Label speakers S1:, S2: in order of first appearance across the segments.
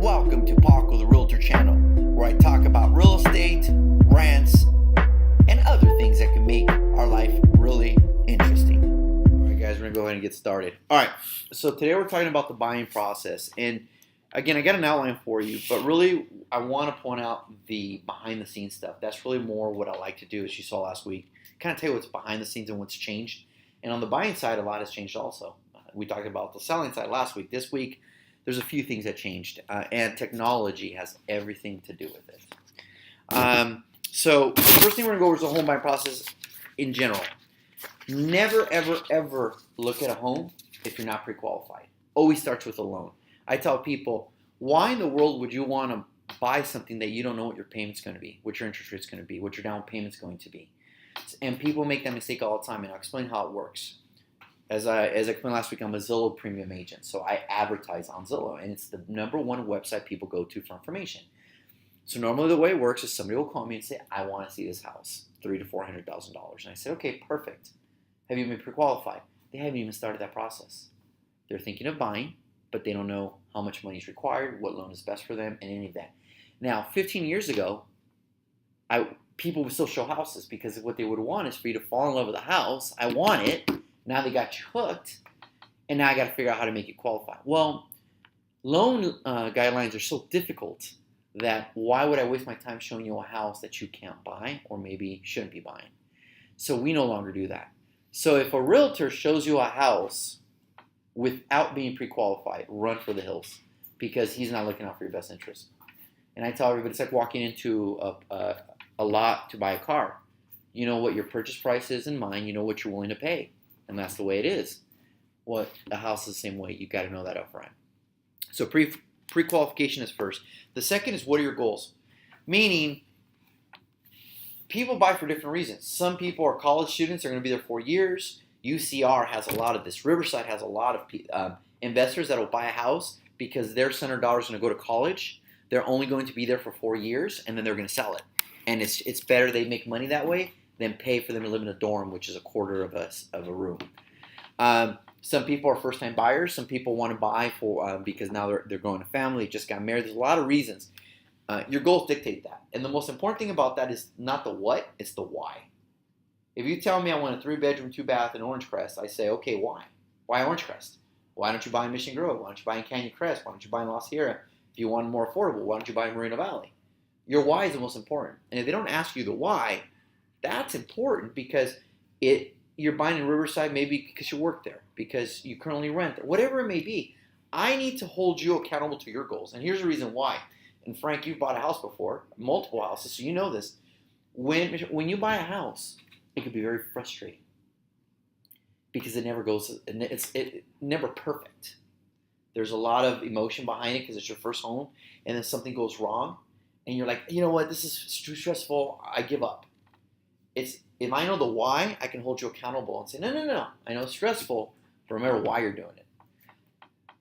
S1: Welcome to Paco the Realtor channel, where I talk about real estate, rants, and other things that can make our life really interesting. All right, guys, we're going to go ahead and get started. All right, so today we're talking about the buying process. And again, I got an outline for you, but really I want to point out the behind the scenes stuff. That's really more what I like to do, as you saw last week. Kind of tell you what's behind the scenes and what's changed. And on the buying side, a lot has changed also. We talked about the selling side last week. This week, there's a few things that changed, and technology has everything to do with it. So the first thing we're going to go over is the home buying process in general. Never, ever, ever look at a home if you're not pre-qualified. Always starts with a loan. I tell people, why in the world would you want to buy something that you don't know what your payment's going to be, what your interest rate's going to be, what your down payment's going to be? And people make that mistake all the time, and I'll explain how it works. As I explained last week, I'm a Zillow premium agent, so I advertise on Zillow, and it's the number one website people go to for information. So normally the way it works is somebody will call me and say, I want to see this house, $300,000 to $400,000. And I said, okay, perfect. Have you been pre-qualified? They haven't even started that process. They're thinking of buying, but they don't know how much money is required, what loan is best for them, and any of that. Now, 15 years ago, people would still show houses because what they would want is for you to fall in love with the house. I want it. Now they got you hooked, and now I got to figure out how to make it qualify. Well, loan guidelines are so difficult that why would I waste my time showing you a house that you can't buy or maybe shouldn't be buying? So we no longer do that. So if a realtor shows you a house without being pre-qualified, run for the hills because he's not looking out for your best interest. And I tell everybody, it's like walking into a lot to buy a car. You know what your purchase price is in mind. You know what you're willing to pay. And that's the way it is. Well, a house is the same way. You got to know that up front. So pre-qualification is first. The second is, what are your goals? Meaning, people buy for different reasons. Some people are college students. They're going to be there 4 years. UCR has a lot of this. Riverside has a lot of investors that will buy a house because their son or daughter is going to go to college. They're only going to be there for 4 years, and then they're going to sell it. And it's better they make money that way than pay for them to live in a dorm, which is a quarter of a room. Some people are first-time buyers. Some people want to buy for because now they're growing a family, just got married. There's a lot of reasons. Your goals dictate that. And the most important thing about that is not the what, it's the why. If you tell me I want a 3-bedroom, 2-bath in Orange Crest, I say, okay, why? Why Orange Crest? Why don't you buy in Mission Grove? Why don't you buy in Canyon Crest? Why don't you buy in La Sierra? If you want more affordable, why don't you buy in Moreno Valley? Your why is the most important. And if they don't ask you the why, that's important because you're buying in Riverside maybe because you work there, because you currently rent there, whatever it may be. I need to hold you accountable to your goals. And here's the reason why. And Frank, you've bought a house before, multiple houses, so you know this. When you buy a house, it can be very frustrating because it never goes, it's never perfect. There's a lot of emotion behind it because it's your first home, and then something goes wrong, and you're like, you know what, this is too stressful, I give up. If I know the why, I can hold you accountable and say, no. I know it's stressful, but remember why you're doing it.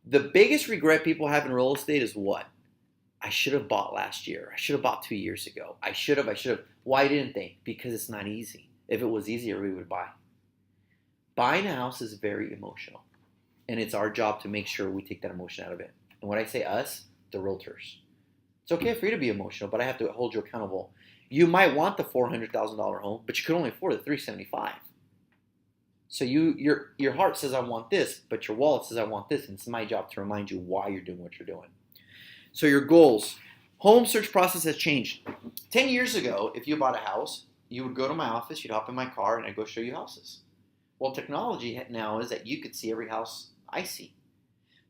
S1: The biggest regret people have in real estate is what? I should have bought last year. I should have bought 2 years ago. I should have. Why didn't they? Because it's not easy. If it was easier, we would buy. Buying a house is very emotional, and it's our job to make sure we take that emotion out of it. And when I say us, the realtors. It's okay for you to be emotional, but I have to hold you accountable. You might want the $400,000 home, but you can only afford the $375,000. So your heart says I want this, but your wallet says I want this, and it's my job to remind you why you're doing what you're doing. So your goals. Home search process has changed. 10 years ago, if you bought a house, you would go to my office, you'd hop in my car, and I'd go show you houses. Well, technology now is that you could see every house I see.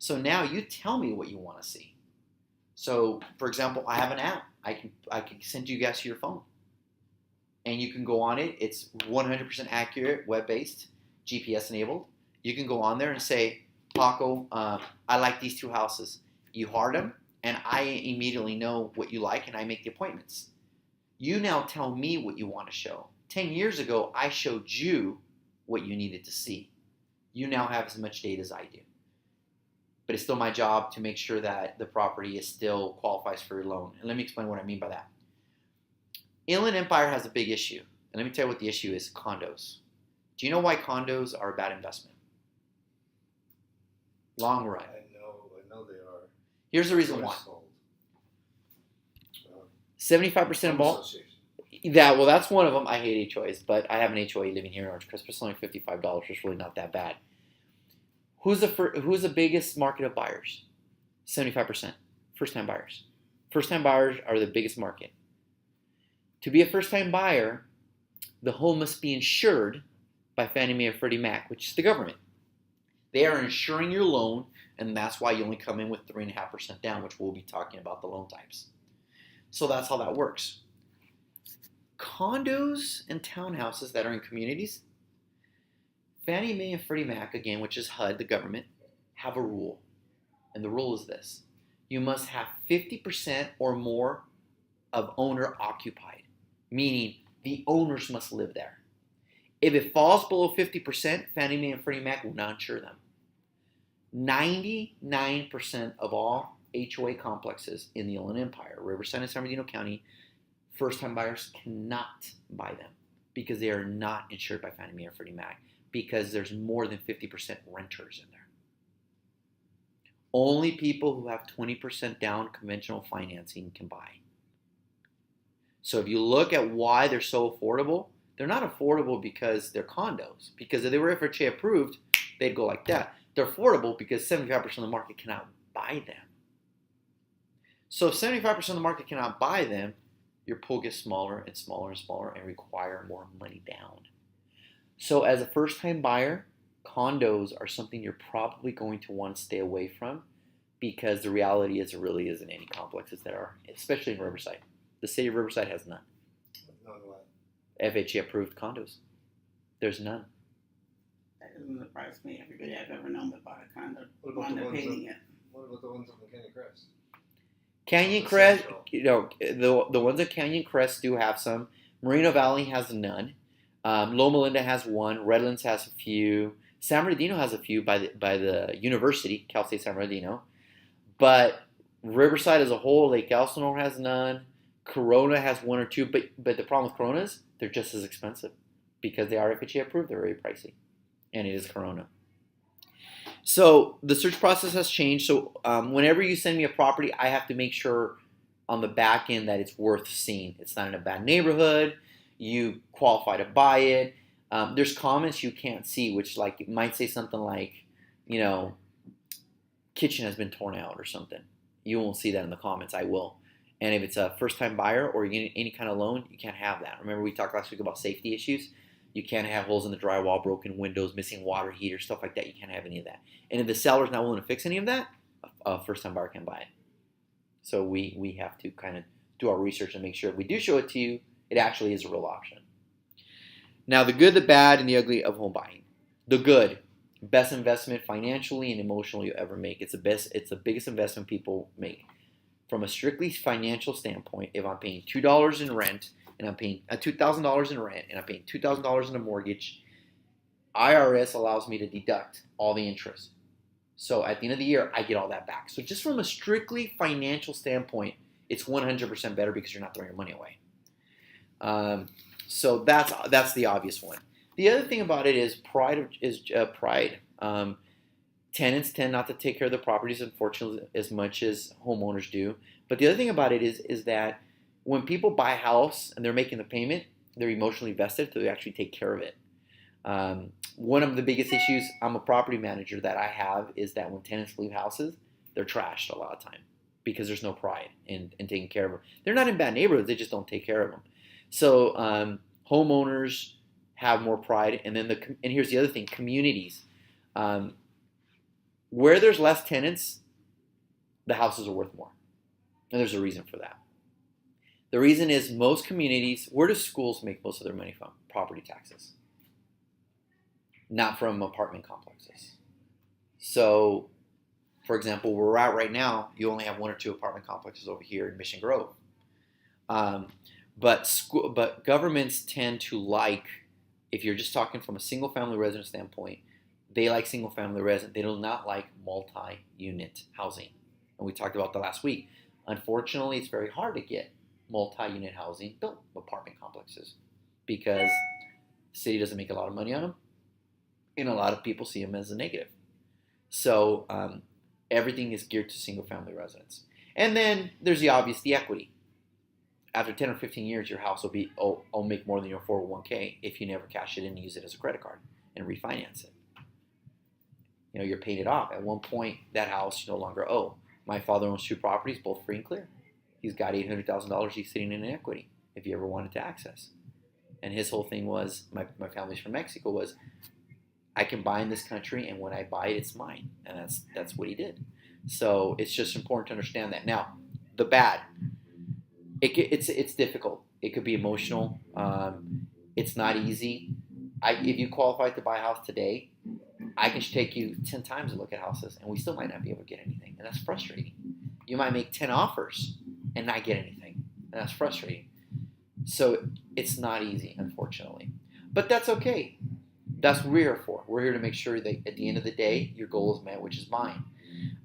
S1: So now you tell me what you want to see. So, for example, I have an app. I can send you guys to your phone. And you can go on it. It's 100% accurate, web-based, GPS-enabled. You can go on there and say, Paco, I like these 2 houses. You heart them, and I immediately know what you like, and I make the appointments. You now tell me what you want to show. 10 years ago, I showed you what you needed to see. You now have as much data as I do. But it's still my job to make sure that the property still qualifies for your loan. And let me explain what I mean by that. Inland Empire has a big issue. And let me tell you what the issue is, condos. Do you know why condos are a bad investment? Long run.
S2: I know they are.
S1: Here's the reason why. 75% of all. That's one of them. I hate HOAs, but I have an HOA living here in Orange Crest. It's only $55. It's really not that bad. Who's the biggest market of buyers? 75%. First-time buyers. First-time buyers are the biggest market. To be a first-time buyer, the home must be insured by Fannie Mae or Freddie Mac, which is the government. They are insuring your loan, and that's why you only come in with 3.5% down, which we'll be talking about the loan types. So that's how that works. Condos and townhouses that are in communities, Fannie Mae and Freddie Mac, again, which is HUD, the government, have a rule. And the rule is this. You must have 50% or more of owner occupied, meaning the owners must live there. If it falls below 50%, Fannie Mae and Freddie Mac will not insure them. 99% of all HOA complexes in the Inland Empire, Riverside and San Bernardino County, first-time buyers cannot buy them because they are not insured by Fannie Mae or Freddie Mac because there's more than 50% renters in there. Only people who have 20% down conventional financing can buy. So if you look at why they're so affordable, they're not affordable because they're condos. Because if they were FHA approved, they'd go like that. They're affordable because 75% of the market cannot buy them. So if 75% of the market cannot buy them, your pool gets smaller and smaller and smaller and require more money down. So as a first-time buyer, condos are something you're probably going to want to stay away from because the reality is there really isn't any complexes that are, especially in Riverside. The City of RIverside has none. FHA approved condos. There's none.
S2: That doesn't surprise me. Everybody I've ever known that bought a condo wound up hating it.
S3: What about the ones on Canyon Crest?
S1: Canyon Crest, the ones at Canyon Crest do have some. Moreno Valley has none. Loma Linda has one. Redlands has a few. San Bernardino has a few by the university, Cal State San Bernardino. But Riverside as a whole, Lake Elsinore has none. Corona has one or two, but the problem with Coronas, they're just as expensive because they are FHA approved. They're very pricey, and it is Corona. So the search process has changed. So whenever you send me a property, I have to make sure on the back end that it's worth seeing. It's not in a bad neighborhood. You qualify to buy it. There's comments you can't see, which like it might say something like, kitchen has been torn out or something. You won't see that in the comments. I will. And if it's a first-time buyer or you get any kind of loan, you can't have that. Remember we talked last week about safety issues? You can't have holes in the drywall, broken windows, missing water heater, stuff like that. You can't have any of that. And if the seller's not willing to fix any of that, a first-time buyer can buy it. So we have to kind of do our research and make sure if we do show it to you, it actually is a real option. Now, the good, the bad, and the ugly of home buying. The good, best investment financially and emotionally you ever make. It's the biggest investment people make. From a strictly financial standpoint, if I'm paying $2 in rent and I'm paying $2,000 in rent and I'm paying $2,000 in a mortgage, IRS allows me to deduct all the interest. So at the end of the year, I get all that back. So just from a strictly financial standpoint, it's 100% better because you're not throwing your money away. So that's the obvious one. The other thing about it is pride. Tenants tend not to take care of the properties, unfortunately, as much as homeowners do. But the other thing about it is that when people buy a house and they're making the payment, they're emotionally vested, so they actually take care of it. One of the biggest issues, I'm a property manager, that I have is that when tenants leave houses, they're trashed a lot of time because there's no pride in taking care of them. They're not in bad neighborhoods, they just don't take care of them. So homeowners have more pride. And then and here's the other thing, communities. Where there's less tenants, the houses are worth more. And there's a reason for that. The reason is most communities, where do schools make most of their money from? Property taxes. Not from apartment complexes. So, for example, where we're at right now, you only have one or two apartment complexes over here in Mission Grove. But governments tend to like, if you're just talking from a single-family residence standpoint, they like single-family residence. They do not like multi-unit housing. And we talked about that last week. Unfortunately, it's very hard to get multi-unit housing built, apartment complexes, because the city doesn't make a lot of money on them, and a lot of people see them as a negative. So everything is geared to single-family residence. And then there's the obvious, the equity. after 10 or 15 years, your house will make more than your 401k if you never cash it in and use it as a credit card and refinance it. You're paying it off. At one point, that house you no longer owe. My father owns 2 properties, both free and clear. He's got $800,000 he's sitting in equity if he ever wanted to access. And his whole thing was, my family's from Mexico, was I can buy in this country, and when I buy it, it's mine. And that's what he did. So it's just important to understand that. Now, the bad, it's difficult. It could be emotional. It's not easy. If you qualify to buy a house today, I can take you 10 times to look at houses, and we still might not be able to get anything, and that's frustrating. You might make 10 offers and not get anything, and that's frustrating. So it's not easy, unfortunately. But that's okay. That's what we're here for. We're here to make sure that at the end of the day, your goal is met, which is mine.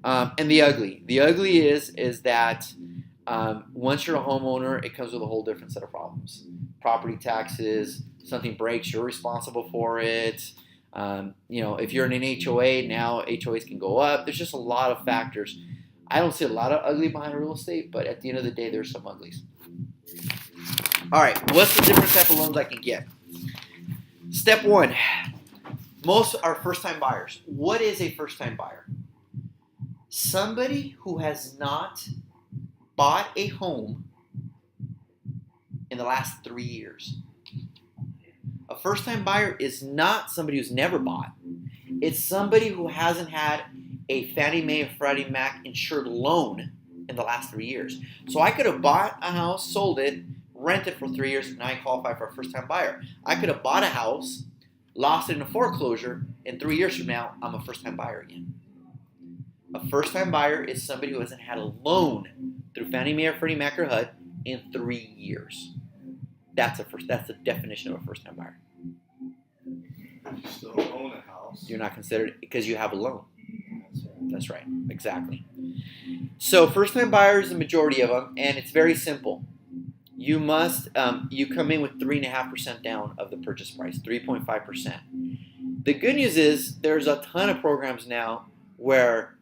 S1: And the ugly. The ugly is that once you're a homeowner, it comes with a whole different set of problems. Property taxes, something breaks, you're responsible for it. If you're in an HOA, now HOAs can go up. There's just a lot of factors. I don't see a lot of ugly behind real estate, but at the end of the day, there's some uglies. All right, what's the different type of loans I can get? Step 1, most are first-time buyers. What is a first-time buyer? Somebody who has not bought a home in the last 3 years. A first-time buyer is not somebody who's never bought. It's somebody who hasn't had a Fannie Mae or Freddie Mac insured loan in the last 3 years. So I could have bought a house, sold it, rented for 3 years, and now I qualify for a first-time buyer. I could have bought a house, lost it in a foreclosure, and 3 years from now, I'm a first-time buyer again. A first-time buyer is somebody who hasn't had a loan through Fannie Mae or Freddie Mac or HUD in 3 years. That's the definition of a first-time buyer.
S3: You still own a house.
S1: You're not considered because you have a loan.
S3: That's right.
S1: That's right. Exactly. So first-time buyers, the majority of them, and it's very simple. You must you come in with 3.5% down of the purchase price, 3.5%. The good news is there's a ton of programs now where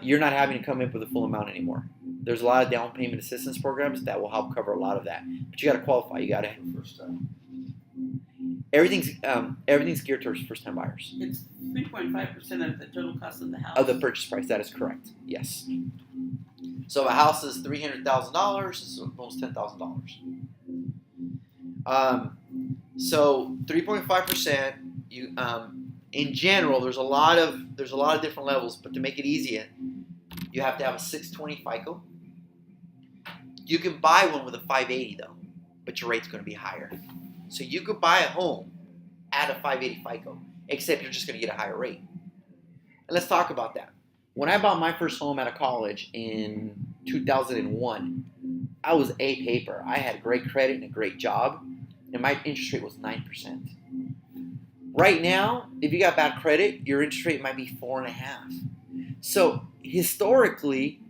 S1: you're not having to come in with the full amount anymore. There's a lot of down payment assistance programs that will help cover a lot of that. But you got to qualify. You got to.
S3: First time.
S1: Everything's geared towards first-time buyers.
S2: It's 3.5% of the total cost of the house.
S1: Of the purchase price, that is correct. Yes. So if a house is $300,000, it's almost $10,000. So 3.5%. You in general, there's a lot of different levels, but to make it easier, you have to have a 620 FICO. You can buy one with a 580 though, but your rate's going to be higher. So you could buy a home at a 580 FICO, except you're just going to get a higher rate. And let's talk about that. When I bought my first home out of college in 2001, I was A paper. I had great credit and a great job, and my interest rate was 9%. Right now, if you got bad credit, your interest rate might be 4.5%. So historically,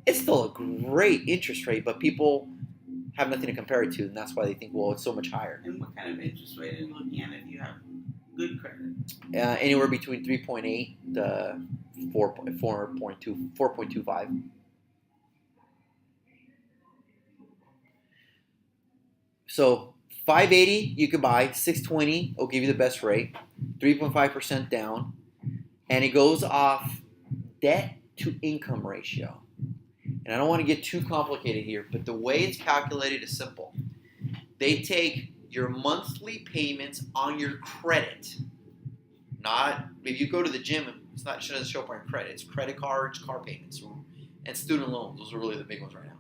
S1: it's still a great interest rate, but people have nothing to compare it to, and that's why they think, well, it's so much higher.
S2: And what kind of interest rate are you looking at if you have good credit?
S1: Anywhere between 3.8 to 4.25. So 580 you could buy, 620 will give you the best rate, 3.5% down, and it goes off debt to income ratio. And I don't want to get too complicated here, but the way it's calculated is simple. They take your monthly payments on your credit. Not if you go to the gym, it doesn't show up on your credit. It's credit cards, car payments, and student loans. Those are really the big ones right now.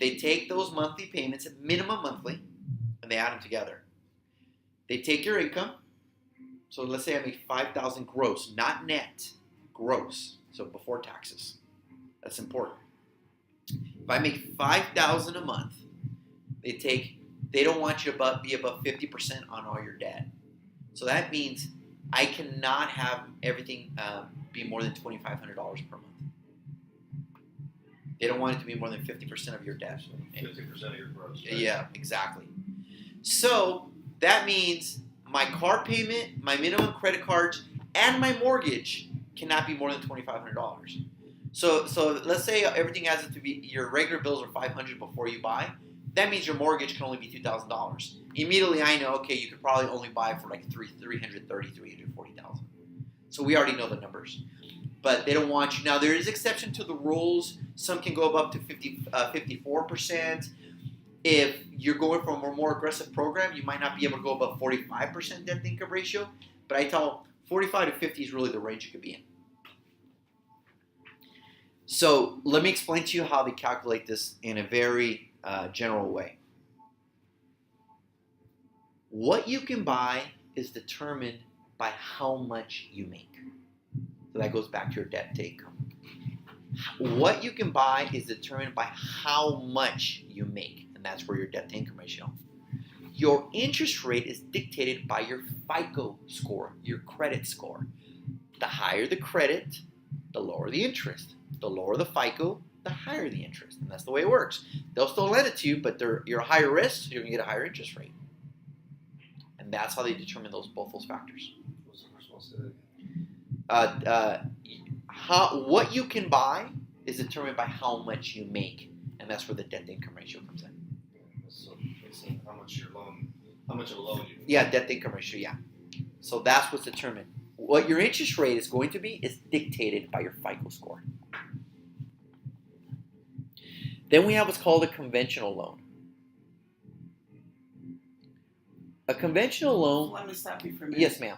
S1: They take those monthly payments, at minimum monthly, and they add them together. They take your income. So let's say I make $5,000 gross, not net, gross. So before taxes. That's important. If I make $5,000 a month, they don't want you to be above 50% on all your debt. So that means I cannot have everything be more than $2,500 per month. They don't want it to be more than 50% of your debt.
S3: 50% of your gross. Right?
S1: Yeah, exactly. So that means my car payment, my minimum credit cards, and my mortgage cannot be more than $2,500. So let's say everything has to be, your regular bills are $500 before you buy. that means your mortgage can only be $2,000. Immediately I know, okay, you could probably only buy for like 340,000. So we already know the numbers. But they don't want you. Now, there is exception to the rules. Some can go up to 54%. If you're going for a more aggressive program, you might not be able to go above 45% debt to income ratio. But I tell 45 to 50 is really the range you could be in. So let me explain to you how they calculate this in a very general way. What you can buy is determined by how much you make. So that goes back to your debt to income. What you can buy is determined by how much you make, and that's where your debt to income ratio. Your interest rate is dictated by your FICO score, your credit score. The higher the credit, the lower the interest. The lower the FICO, the higher the interest. And that's the way it works. They'll still lend it to you, but you're a higher risk, so you're going to get a higher interest rate. And that's how they determine both those factors.
S3: What's the first one? Say that again.
S1: What you can buy is determined by how much you make. And that's where the debt to income ratio comes in.
S3: So how much of a loan you make.
S1: Yeah, debt to income ratio, yeah. So that's what's determined. What your interest rate is going to be is dictated by your FICO score. Then we have what's called a conventional loan. A conventional loan...
S2: Let me stop you for a minute.
S1: Yes, ma'am.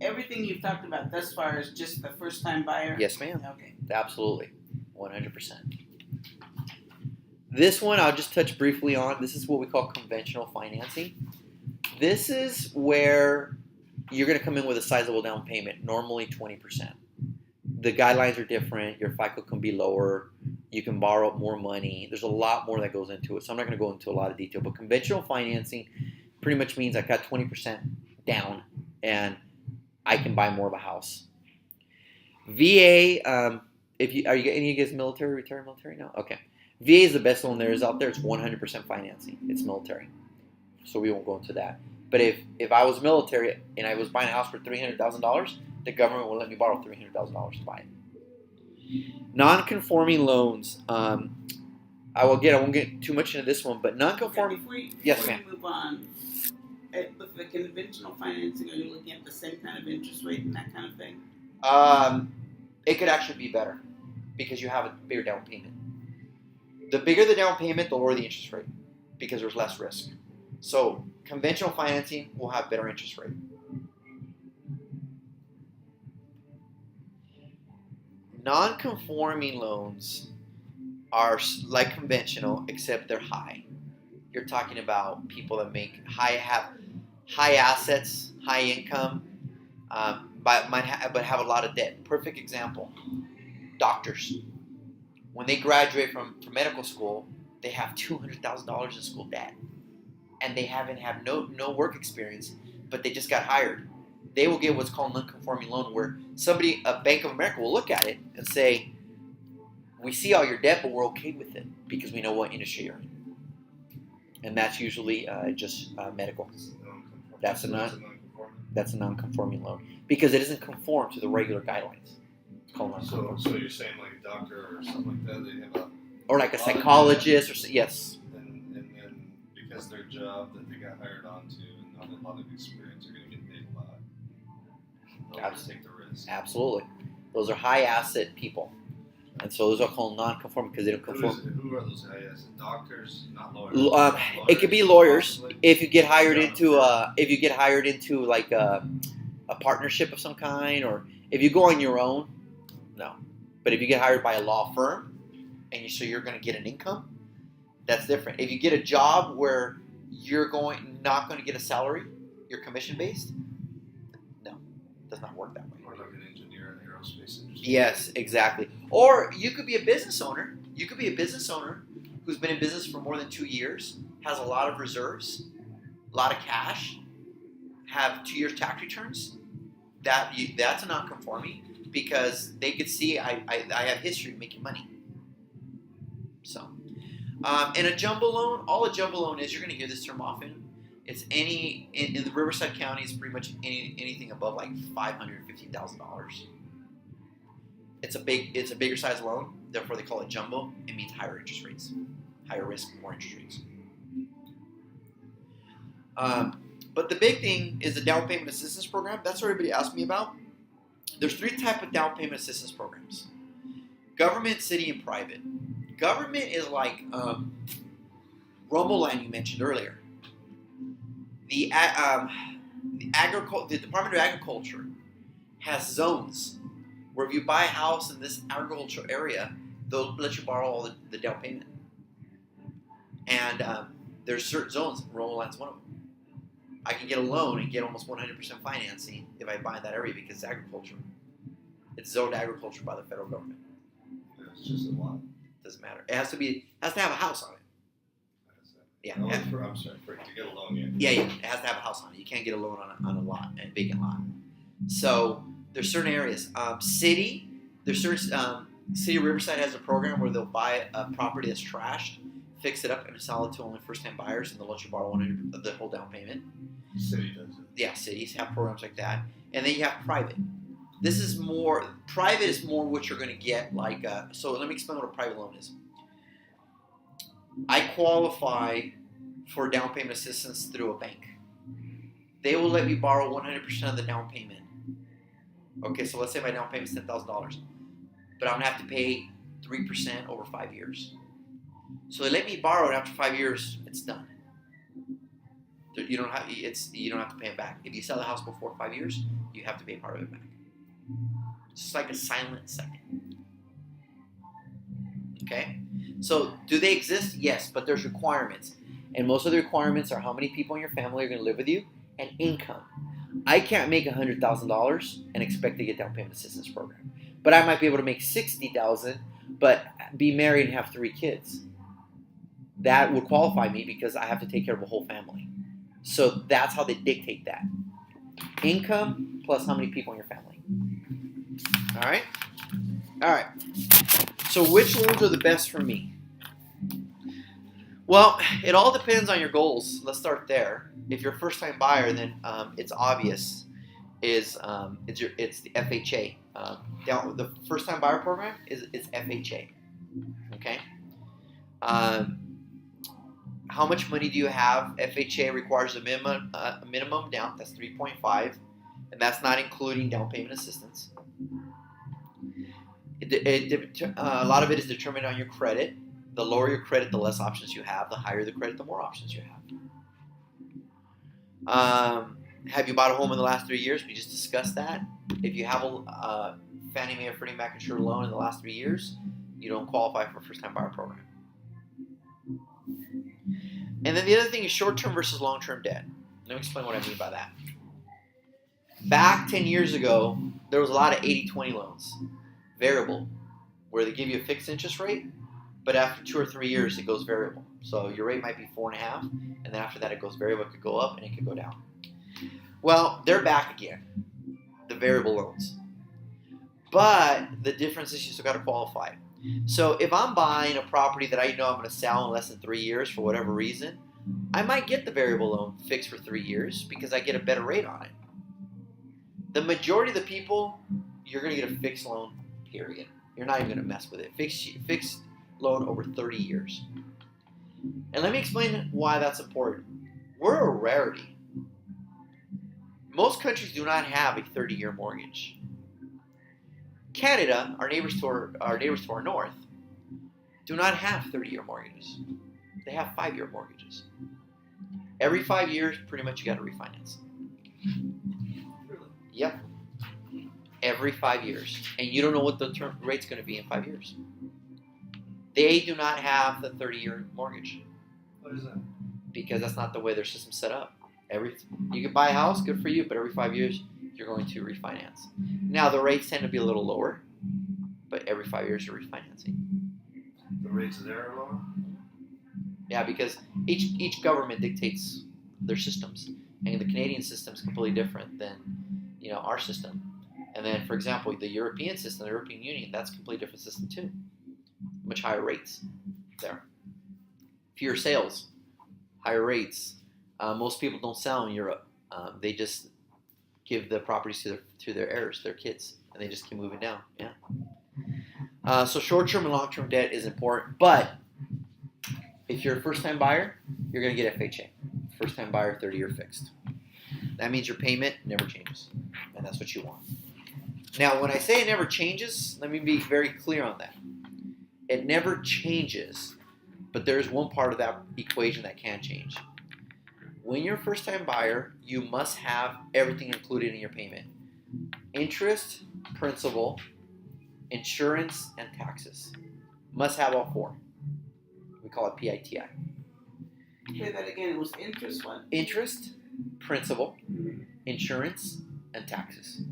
S2: Everything you've talked about thus far is just the first-time buyer?
S1: Yes, ma'am.
S2: Okay.
S1: Absolutely. 100%. This one I'll just touch briefly on. This is what we call conventional financing. This is where you're going to come in with a sizable down payment, normally 20%. The guidelines are different. Your FICO can be lower. You can borrow more money. There's a lot more that goes into it, so I'm not going to go into a lot of detail. But conventional financing pretty much means I got 20% down, and I can buy more of a house. VA, are you any of you guys military, retired military now? Okay. VA is the best loan there is out there. It's 100% financing. It's military, so we won't go into that. But if I was military and I was buying a house for $300,000, the government will let me borrow $300,000 to buy it. Non-conforming loans. I won't get too much into this one, but non-conforming. Yes, ma'am.
S2: Before we move on, with the conventional financing, are you looking at the same kind of interest rate and that kind of thing?
S1: It could actually be better because you have a bigger down payment. The bigger the down payment, the lower the interest rate because there's less risk. So conventional financing will have better interest rate. Non-conforming loans are like conventional, except they're high. You're talking about people that have high assets, high income, but have a lot of debt. Perfect example: doctors. When they graduate from medical school, they have $200,000 in school debt, and they haven't had no work experience, but they just got hired. They will get what's called non-conforming loan, where a Bank of America will look at it and say, we see all your debt, but we're okay with it because we know what industry you're in. And that's usually just medical. That's a non-conforming loan because it doesn't conform to the regular guidelines. It's called non-conforming.
S3: So you're saying like a doctor or something like that, they have
S1: or like a psychologist, or yes.
S3: And then because their job that they got hired onto and not a lot of experience, are going to get paid a lot. They'll just take the risk.
S1: Absolutely. Those are high asset people. And so those are called non-conforming because they don't conform.
S3: Who are those high asset? Doctors, not lawyers.
S1: It could be lawyers if you get hired into like a partnership of some kind, or if you go on your own. No, but if you get hired by a law firm and you're going to get an income, that's different. If you get a job where you're not going to get a salary, you're commission based. No, it does not work that way.
S3: Or like an engineer in the aerospace industry.
S1: Yes, exactly. Or you could be a business owner. You could be a business owner who's been in business for more than 2 years, has a lot of reserves, a lot of cash, have 2 years tax returns. That's a non-conforming because they could see I have history of making money. So, and a jumbo loan, all a jumbo loan is, you're going to hear this term often. It's in the Riverside County, it's pretty much anything above like $550,000. It's a bigger size loan, therefore they call it jumbo. It means higher interest rates, higher risk, more interest rates. But the big thing is the down payment assistance program. That's what everybody asked me about. There's 3 types of down payment assistance programs: government, city, and private. Government is like Romoland you mentioned earlier. The Department of Agriculture has zones where if you buy a house in this agricultural area, they'll let you borrow all the down payment. And there's certain zones. Romoland's one of them. I can get a loan and get almost 100% financing if I buy in that area because it's agriculture. It's zoned agriculture by the federal government.
S3: Yeah, it's just a lot.
S1: Doesn't matter. It has to have a house on it. Yeah.
S3: Oh, I'm sorry, to get a loan,
S1: Yeah, it has to have a house on it. You can't get a loan on a lot, a vacant lot. So there's certain areas. City of RIverside has a program where they'll buy a property that's trashed, fix it up, and sell it to only first-time buyers, and they'll let you borrow 100% of the whole down payment.
S3: City does it.
S1: Yeah, cities have programs like that. And then you have private. Private is more what you're going to get. So let me explain what a private loan is. I qualify for down payment assistance through a bank. They will let me borrow 100% of the down payment. Okay, so let's say my down payment is $10,000, but I'm going to have to pay 3% over 5 years. So they let me borrow it after 5 years, it's done. You don't have to pay it back. If you sell the house before 5 years, you have to pay part of it back. It's just like a silent second. Okay? So do they exist? Yes, but there's requirements. And most of the requirements are how many people in your family are going to live with you and income. I can't make $100,000 and expect to get down payment assistance program. But I might be able to make $60,000 but be married and have 3 kids. That would qualify me because I have to take care of a whole family. So that's how they dictate that. Income plus how many people in your family. All right. So which loans are the best for me? Well, it all depends on your goals. Let's start there. If you're a first-time buyer, then it's obvious. It's the FHA. The first-time buyer program is FHA. Okay. How much money do you have? FHA requires a minimum down. That's 3.5, and that's not including down payment assistance. A lot of it is determined on your credit. The lower your credit, the less options you have. The higher the credit, the more options you have. Have you bought a home in the last 3 years? We just discussed that. If you have a Fannie Mae or Freddie Mac insured loan in the last 3 years, you don't qualify for a first-time buyer program. And then the other thing is short-term versus long-term debt. Let me explain what I mean by that. Back 10 years ago, there was a lot of 80-20 loans, variable, where they give you a fixed interest rate, but after 2 or 3 years, it goes variable. So your rate might be 4.5, and then after that, it goes variable. It could go up and it could go down. Well, they're back again, the variable loans. But the difference is you still got to qualify. So if I'm buying a property that I know I'm going to sell in less than 3 years for whatever reason, I might get the variable loan fixed for 3 years because I get a better rate on it. The majority of the people, you're going to get a fixed loan, period. You're not even going to mess with it. Fixed loan over 30 years. And let me explain why that's important. We're a rarity. Most countries do not have a 30-year mortgage. Canada, our neighbors to our north, do not have 30-year mortgages. They have 5-year mortgages. Every 5 years, pretty much you got to refinance.
S3: Really?
S1: Yep. Every 5 years. And you don't know what the term rate's going to be in 5 years. They do not have the 30-year mortgage.
S3: What is that?
S1: Because that's not the way their system's set up. You can buy a house, good for you, but every 5 years, you're going to refinance. Now, the rates tend to be a little lower, but every 5 years, you're refinancing.
S3: The rates there are lower?
S1: Yeah, because each government dictates their systems. And the Canadian system is completely different than our system. And then, for example, the European system, the European Union, that's a completely different system too. Much higher rates there. Fewer sales, higher rates. Most people don't sell in Europe. They just give the properties to their heirs, their kids, and they just keep moving down. Yeah. So short-term and long-term debt is important, but if you're a first-time buyer, you're going to get FHA. First time buyer, 30-year fixed. That means your payment never changes, and that's what you want. Now, when I say it never changes, let me be very clear on that. It never changes, but there's one part of that equation that can change. When you're a first-time buyer, you must have everything included in your payment. Interest, principal, insurance, and taxes. Must have all four. We call it PITI.
S2: Say that again. It was interest what?
S1: Interest, principal, insurance, and taxes.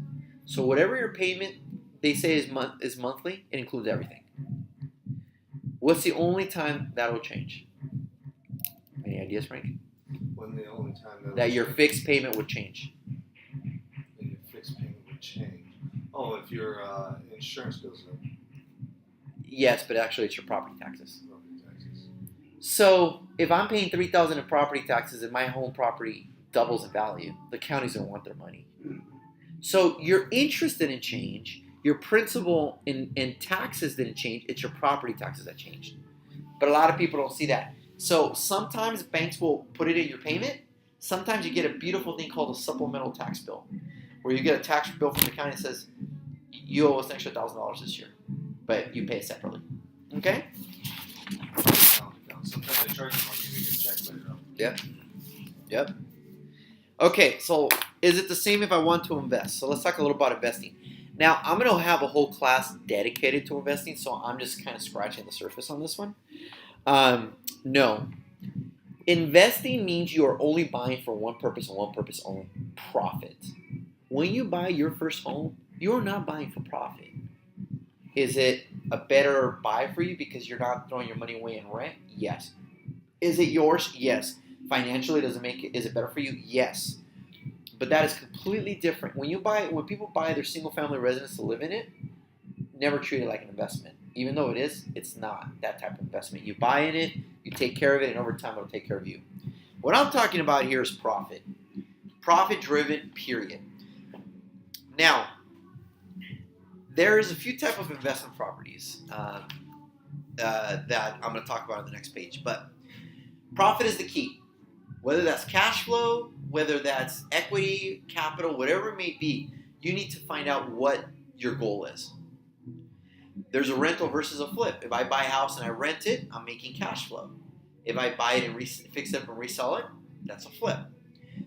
S1: So whatever your payment they say is monthly, it includes everything. What's the only time that will change? Any ideas, Frank?
S3: When the only time
S1: That your fixed payment would change.
S3: Your fixed payment would change. Oh, if your insurance goes up.
S1: Yes, but actually it's your property taxes.
S3: Property taxes.
S1: So if I'm paying $3,000 in property taxes and my home property doubles in value, the county's gonna want their money. So your interest didn't change, your principal in taxes didn't change, it's your property taxes that changed. But a lot of people don't see that. So sometimes banks will put it in your payment. Sometimes you get a beautiful thing called a supplemental tax bill, where you get a tax bill from the county that says, you owe us an extra $1,000 this year, but you pay it separately. Okay?
S3: Sometimes they charge you more, you get a check later on.
S1: Yep. Okay, so is it the same if I want to invest? So let's talk a little about investing. Now, I'm going to have a whole class dedicated to investing, so I'm just kind of scratching the surface on this one. No. Investing means you are only buying for one purpose and one purpose only, profit. When you buy your first home, you're not buying for profit. Is it a better buy for you because you're not throwing your money away in rent? Yes. Is it yours? Yes. Financially, is it better for you? Yes. But that is completely different. When people buy their single family residence to live in it, never treat it like an investment. Even though it is, it's not that type of investment. You buy in it, you take care of it, and over time it'll take care of you. What I'm talking about here is profit. Profit driven, period. Now, there's a few types of investment properties that I'm going to talk about on the next page. But profit is the key. Whether that's cash flow, whether that's equity, capital, whatever it may be, you need to find out what your goal is. There's a rental versus a flip. If I buy a house and I rent it, I'm making cash flow. If I buy it and fix it up and resell it, that's a flip.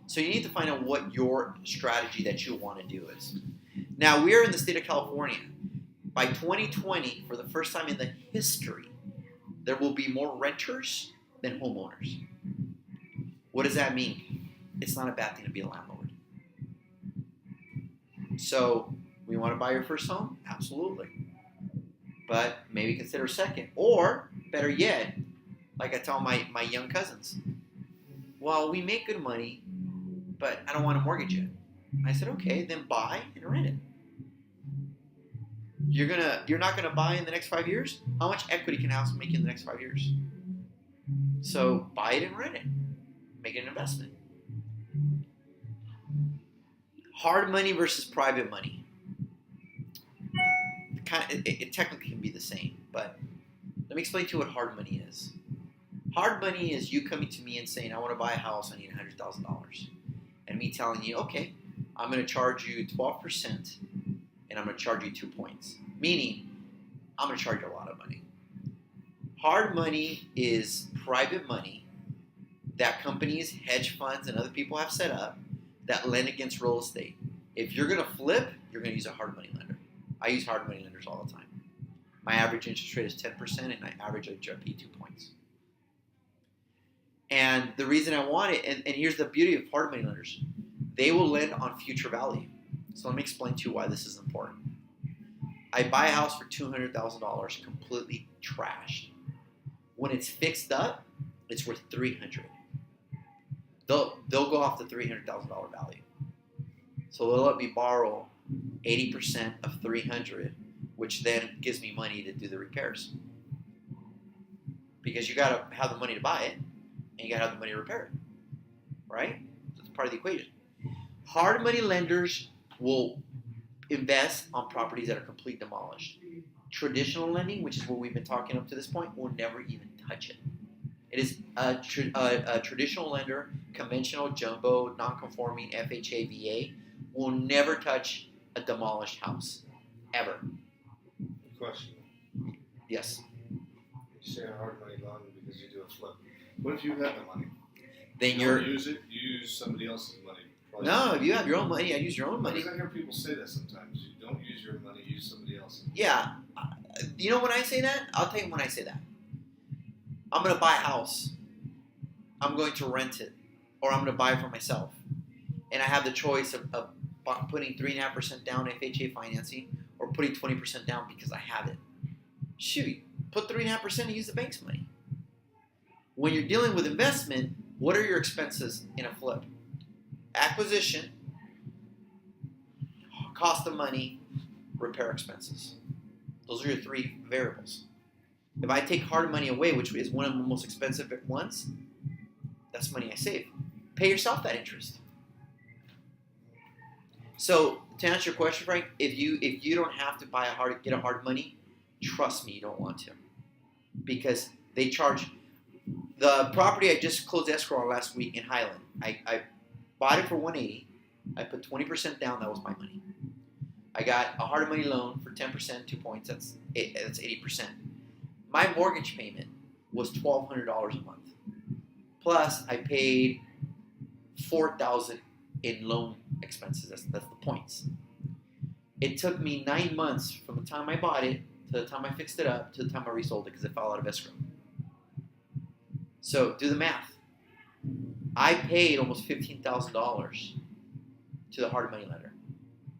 S1: So you need to find out what your strategy that you want to do is. Now, we are in the state of California. By 2020, for the first time in the history, there will be more renters than homeowners. What does that mean? It's not a bad thing to be a landlord. So, we want to buy your first home? Absolutely. But maybe consider second. Or, better yet, like I tell my young cousins, well, we make good money, but I don't want to mortgage it. I said, okay, then buy and rent it. You're not gonna buy in the next 5 years? How much equity can a house make in the next 5 years? So buy it and rent it. Make it an investment. Hard money versus private money. It technically can be the same, but let me explain to you what hard money is. Hard money is you coming to me and saying, I want to buy a house, I need $100,000. And me telling you, okay, I'm going to charge you 12% and I'm going to charge you 2 points. Meaning, I'm going to charge you a lot of money. Hard money is private money that companies, hedge funds, and other people have set up that lend against real estate. If you're going to flip, you're going to use a hard money lender. I use hard money lenders all the time. My average interest rate is 10% and I average I pay 2 points. And the reason I want it, and here's the beauty of hard money lenders, they will lend on future value. So let me explain to you why this is important. I buy a house for $200,000 completely trashed. When it's fixed up, it's worth $300,000. They'll go off the $300,000 value. So they'll let me borrow 80% of $300,000, which then gives me money to do the repairs. Because you got to have the money to buy it, and you got to have the money to repair it, right? That's part of the equation. Hard money lenders will invest on properties that are completely demolished. Traditional lending, which is what we've been talking up to this point, will never even touch it. It is a traditional lender conventional, jumbo, non-conforming FHA, VA will never touch a demolished house, ever.
S3: Question.
S1: Yes.
S3: You say a hard money loan because you do a flip. What if you have the money?
S1: Then
S3: You
S1: you're.
S3: don't use it. You use somebody else's money. Probably.
S1: No, if you have your own money, I use your own money.
S3: Because I hear people say that sometimes. You don't use your money, use somebody else's.
S1: Yeah. You know when I say that? I'll tell you when I say that. I'm going to buy a house. I'm going to rent it. Or I'm going to buy it for myself. And I have the choice of putting 3.5% down FHA financing or putting 20% down because I have it. Shoot, put 3.5% and use the bank's money. When you're dealing with investment, what are your expenses in a flip? Acquisition, cost of money, repair expenses. Those are your three variables. If I take hard money away, which is one of the most expensive at once, that's money I save. Pay yourself that interest. So to answer your question, Frank, if you don't have to get a hard money, trust me, you don't want to, because they charge. The property I just closed escrow on last week in Highland, I bought it for $180. I put 20% down. That was my money. I got a hard money loan for 10%, 2 points. That's 80%. My mortgage payment was $1,200 a month. Plus, I paid $4,000 in loan expenses. That's the points. It took me 9 months from the time I bought it to the time I fixed it up to the time I resold it because it fell out of escrow. So do the math. I paid almost $15,000 to the hard money lender.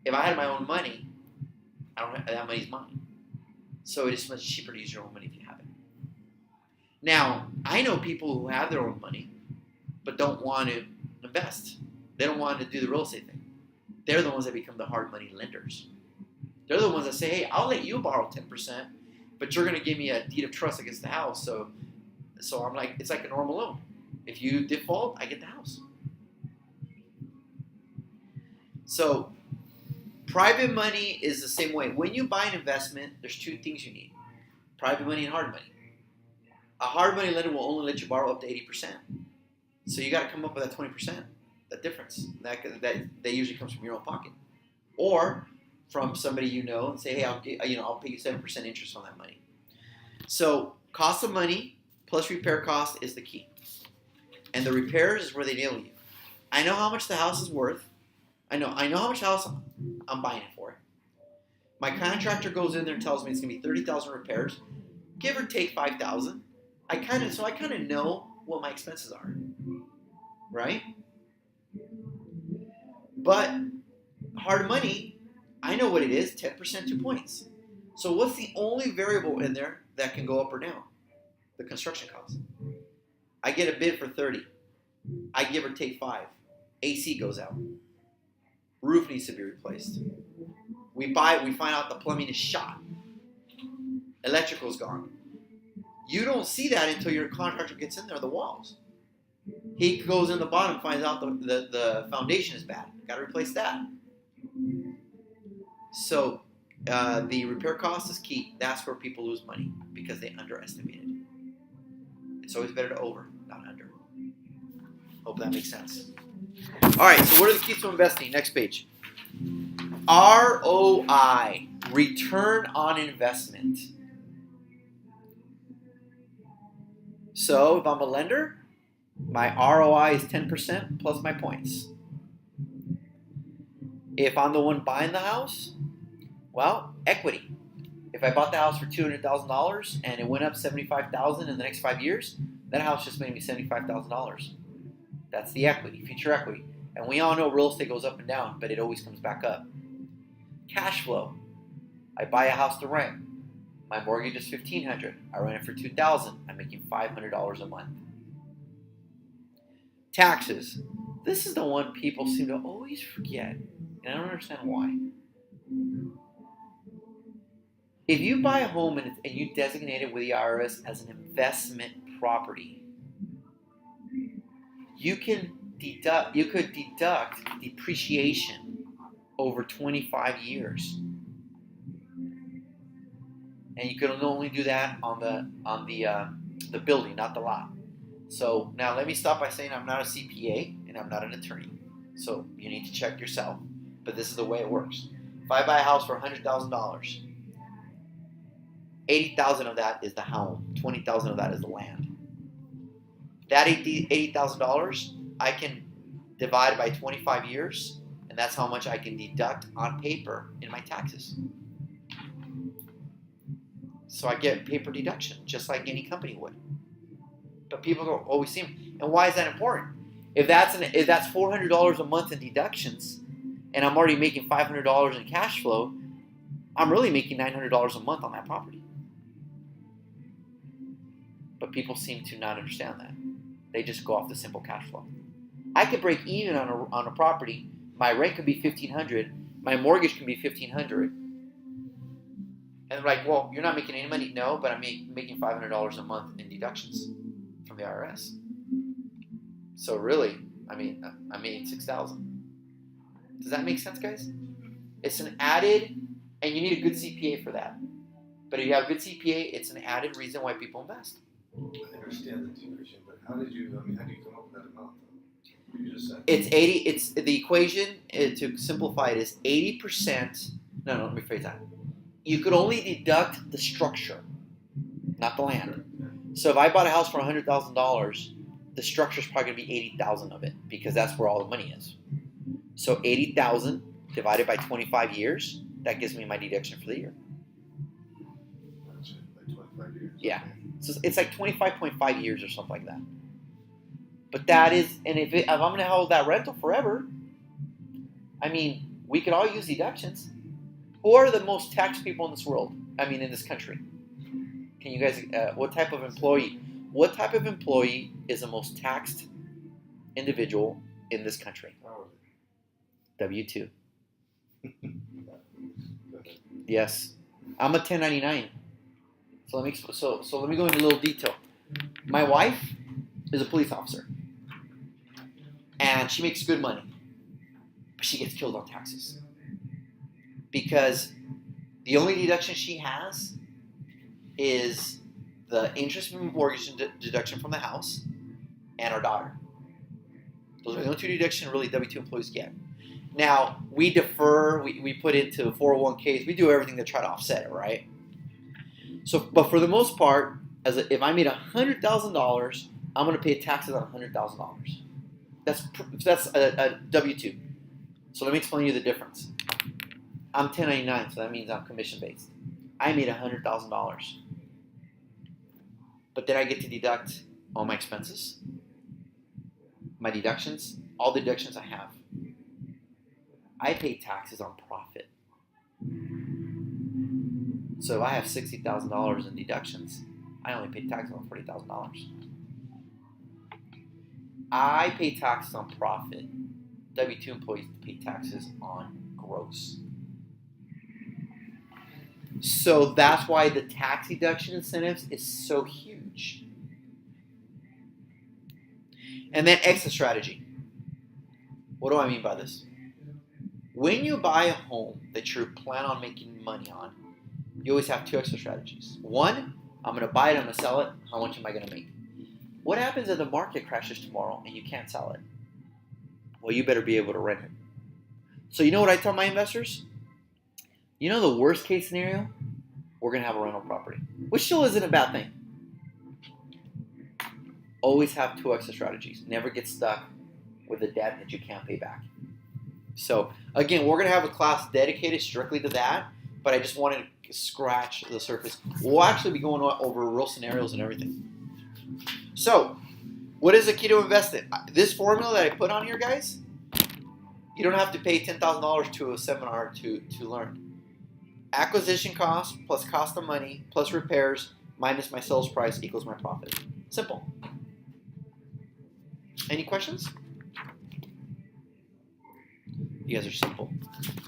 S1: If I had my own money, that money's mine. So it is much cheaper to use your own money if you have it. Now, I know people who have their own money but don't want to invest. They don't want to do the real estate thing. They're the ones that become the hard money lenders. They're the ones that say, hey, I'll let you borrow 10%, but you're going to give me a deed of trust against the house. So I'm like, it's like a normal loan. If you default, I get the house. So private money is the same way. When you buy an investment, there's two things you need. Private money and hard money. A hard money lender will only let you borrow up to 80%. So you got to come up with that 20%, that difference. That usually comes from your own pocket. Or from somebody you know and say, hey, I'll pay you 7% interest on that money. So cost of money plus repair cost is the key. And the repairs is where they nail you. I know how much the house is worth. I know how much house I'm buying it for. My contractor goes in there and tells me it's going to be 30,000 repairs, give or take 5,000. I kind of know what my expenses are, right? But hard money, I know what it is, 10%, 2 points. So what's the only variable in there that can go up or down? The construction cost. I get a bid for 30. I give or take 5. AC goes out. Roof needs to be replaced. We find out the plumbing is shot. Electrical's gone. You don't see that until your contractor gets in there, the walls. He goes in the bottom, finds out the foundation is bad. Got to replace that. So the repair cost is key. That's where people lose money because they underestimate it. It's always better to over, not under. Hope that makes sense. All right, so what are the keys to investing? Next page. ROI, return on investment. So if I'm a lender, my ROI is 10% plus my points. If I'm the one buying the house, well, equity. If I bought the house for $200,000 and it went up $75,000 in the next 5 years, that house just made me $75,000. That's the equity, future equity. And we all know real estate goes up and down, but it always comes back up. Cash flow. I buy a house to rent. My mortgage is $1,500. I rent it for $2,000. I'm making $500 a month. Taxes. This is the one people seem to always forget, and I don't understand why. If you buy a home and you designate it with the IRS as an investment property, you could deduct depreciation over 25 years. And you can only do that on the building, not the lot. So now let me stop by saying I'm not a CPA and I'm not an attorney. So you need to check yourself. But this is the way it works. If I buy a house for $100,000, $80,000 of that is the home. $20,000 of that is the land. That $80,000 I can divide by 25 years, and that's how much I can deduct on paper in my taxes. So I get paper deduction, just like any company would. But people don't always see them. And why is that important? If that's $400 a month in deductions, and I'm already making $500 in cash flow, I'm really making $900 a month on that property. But people seem to not understand that. They just go off the simple cash flow. I could break even on a property. My rent could be $1,500. My mortgage can be $1,500. And they're like, well, you're not making any money. No, but I'm making $500 a month in deductions from the IRS. So really, I made $6,000. Does that make sense, guys? It's an added, and you need a good CPA for that. But if you have a good CPA, it's an added reason why people invest.
S3: I understand the tuition, but how do you come up with that amount? You just said
S1: It's the equation to simplify it is 80%. No, let me phrase that. You could only deduct the structure, not the land. So if I bought a house for $100,000, the structure is probably going to be $80,000 of it because that's where all the money is. So $80,000 divided by 25 years, that gives me my deduction for the year.
S3: Gotcha, like 25 years.
S1: Yeah. So it's like 25.5 years or something like that. But that is, and if I'm going to hold that rental forever, I mean, we could all use deductions. Who are the most taxed people in this world? I mean, in this country? Can you guys, what type of employee is the most taxed individual in this country? W-2. Yes. I'm a 1099. So let me go into a little detail. My wife is a police officer. And she makes good money. But she gets killed on taxes. Because the only deduction she has is the interest from mortgage deduction from the house and our daughter. Those are the only two deductions really W-2 employees get. Now, we defer, we put into 401ks, we do everything to try to offset it, right? So, but for the most part, if I made $100,000, I'm going to pay taxes on $100,000. That's a W-2. So let me explain you the difference. I'm 1099, so that means I'm commission-based. I made $100,000. But then I get to deduct all my expenses, my deductions, all the deductions I have. I pay taxes on profit. So if I have $60,000 in deductions, I only pay taxes on $40,000. I pay taxes on profit. W-2 employees pay taxes on gross. So that's why the tax deduction incentives is so huge. And then exit strategy. What do I mean by this? When you buy a home that you plan on making money on, you always have two exit strategies. One, I'm going to buy it, I'm going to sell it. How much am I going to make? What happens if the market crashes tomorrow and you can't sell it? Well, you better be able to rent it. So you know what I tell my investors? You know the worst case scenario? We're going to have a rental property, which still isn't a bad thing. Always have two exit strategies. Never get stuck with a debt that you can't pay back. So again, we're going to have a class dedicated strictly to that, but I just wanted to scratch the surface. We'll actually be going over real scenarios and everything. So what is the key to invest in? This formula that I put on here, guys, you don't have to pay $10,000 to a seminar to learn. Acquisition cost plus cost of money plus repairs minus my sales price equals my profit. Simple. Any questions? You guys are simple.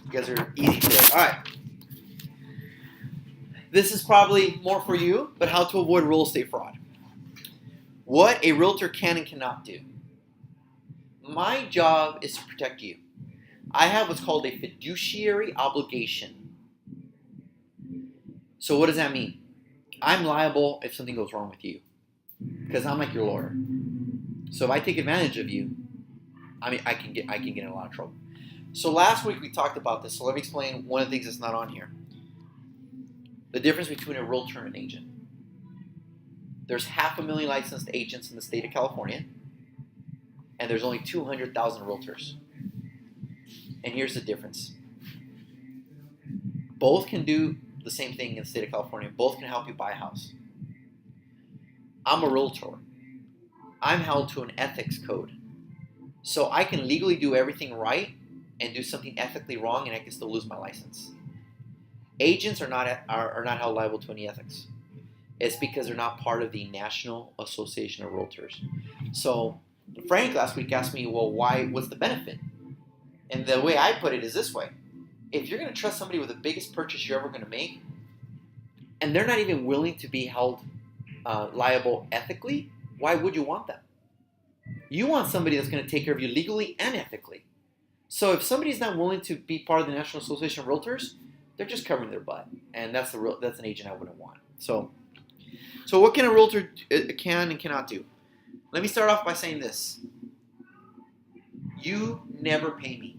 S1: You guys are easy today. All right. This is probably more for you, but how to avoid real estate fraud. What a realtor can and cannot do. My job is to protect you. I have what's called a fiduciary obligation. So what does that mean? I'm liable if something goes wrong with you because I'm like your lawyer. So if I take advantage of you, I can get in a lot of trouble. So last week we talked about this. So let me explain one of the things that's not on here. The difference between a realtor and an agent. There's 500,000 licensed agents in the state of California, and there's only 200,000 realtors. And here's the difference. Both can do the same thing in the state of California. Both can help you buy a house. I'm a realtor. I'm held to an ethics code. So I can legally do everything right and do something ethically wrong, and I can still lose my license. Agents are not held liable to any ethics. It's because they're not part of the National Association of Realtors. So Frank last week asked me, well, what's the benefit? And the way I put it is this way. If you're going to trust somebody with the biggest purchase you're ever going to make, and they're not even willing to be held liable ethically, why would you want them? You want somebody that's going to take care of you legally and ethically. So if somebody's not willing to be part of the National Association of Realtors, they're just covering their butt. And that's an agent I wouldn't want. So what can a realtor can and cannot do? Let me start off by saying this. You never pay me.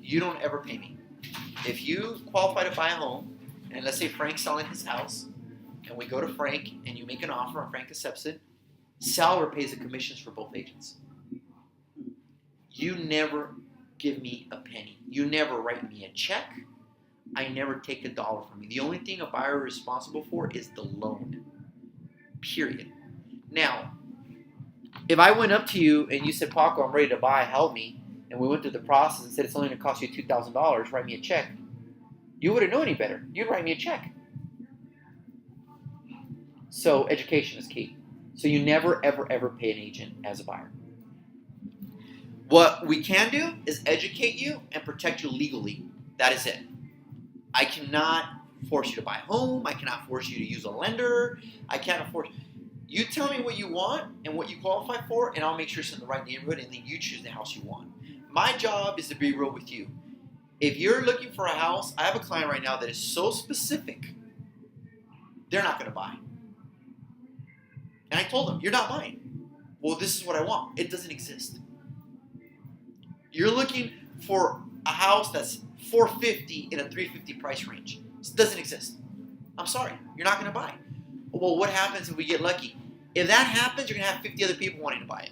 S1: You don't ever pay me. If you qualify to buy a home, and let's say Frank's selling his house, and we go to Frank and you make an offer and Frank accepts it, Salver pays the commissions for both agents. You never give me a penny. You never write me a check. I never take $1 from you. The only thing a buyer is responsible for is the loan. Period. Now, if I went up to you and you said, Paco, I'm ready to buy, help me, and we went through the process and said it's only going to cost you $2,000, write me a check, you wouldn't know any better. You'd write me a check. So education is key. So you never, ever, ever pay an agent as a buyer. What we can do is educate you and protect you legally. That is it. I cannot force you to buy a home. I cannot force you to use a lender. I cannot force. You tell me what you want and what you qualify for, and I'll make sure it's in the right neighborhood, and then you choose the house you want. My job is to be real with you. If you're looking for a house, I have a client right now that is so specific, they're not going to buy. And I told them, you're not buying. Well, this is what I want. It doesn't exist. You're looking for a house that's $450 in a $350 price range. It doesn't exist. I'm sorry. You're not going to buy. Well, what happens if we get lucky? If that happens, you're going to have 50 other people wanting to buy it.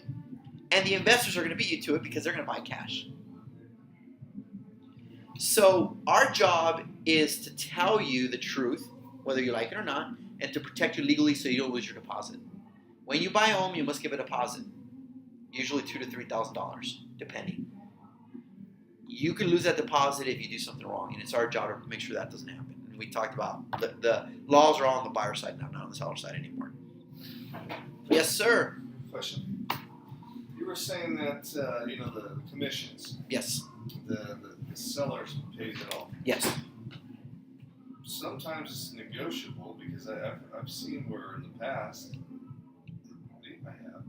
S1: And the investors are going to beat you to it because they're going to buy cash. So our job is to tell you the truth, whether you like it or not, and to protect you legally so you don't lose your deposit. When you buy a home, you must give a deposit, usually $2,000 to $3,000, depending. You can lose that deposit if you do something wrong, and it's our job to make sure that doesn't happen. And we talked about the laws are all on the buyer side now, not on the seller side anymore. Yes, sir.
S3: Question. You were saying that the commissions.
S1: Yes.
S3: The sellers pays it all.
S1: Yes.
S3: Sometimes it's negotiable because I've seen where in the past, I have,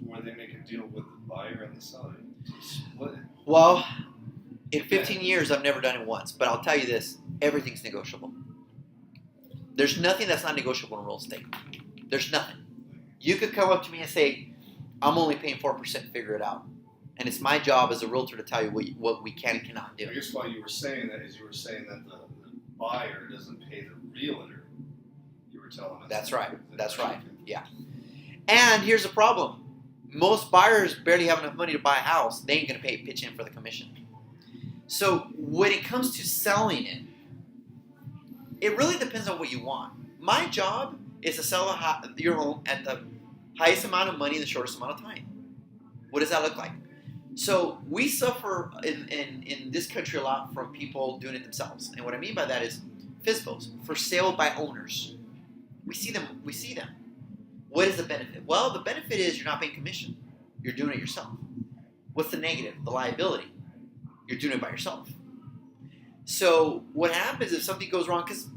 S3: where they make a deal with the buyer and the seller to split it.
S1: Well, in 15 years, I've never done it once, but I'll tell you this, everything's negotiable. There's nothing that's not negotiable in real estate. There's nothing. You could come up to me and say, I'm only paying 4%, figure it out. And it's my job as a realtor to tell you what we can and cannot do.
S3: I guess why you were saying that is you were saying that the buyer doesn't pay the realtor. You were telling us.
S1: That's right. That's right. Yeah. And here's the problem. Most buyers barely have enough money to buy a house. They ain't going to pitch in for the commission. So when it comes to selling it, it really depends on what you want. My job is to sell your home at the highest amount of money in the shortest amount of time. What does that look like? So we suffer in this country a lot from people doing it themselves. And what I mean by that is FSBOs, for sale by owners. We see them. What is the benefit? Well, the benefit is you're not paying commission. You're doing it yourself. What's the negative? The liability. You're doing it by yourself. So what happens if something goes wrong? Because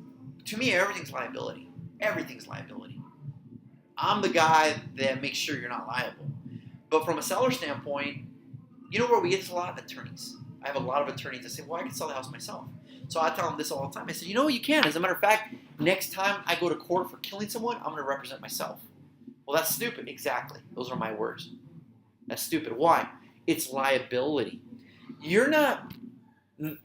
S1: to me, everything's liability. Everything's liability. I'm the guy that makes sure you're not liable. But from a seller standpoint, you know where we get this a lot? Attorneys. I have a lot of attorneys that say, well, I can sell the house myself. So I tell them this all the time. I say, you know what, you can. As a matter of fact, next time I go to court for killing someone, I'm going to represent myself. Well, that's stupid. Exactly. Those are my words. That's stupid. Why? It's liability. You're not.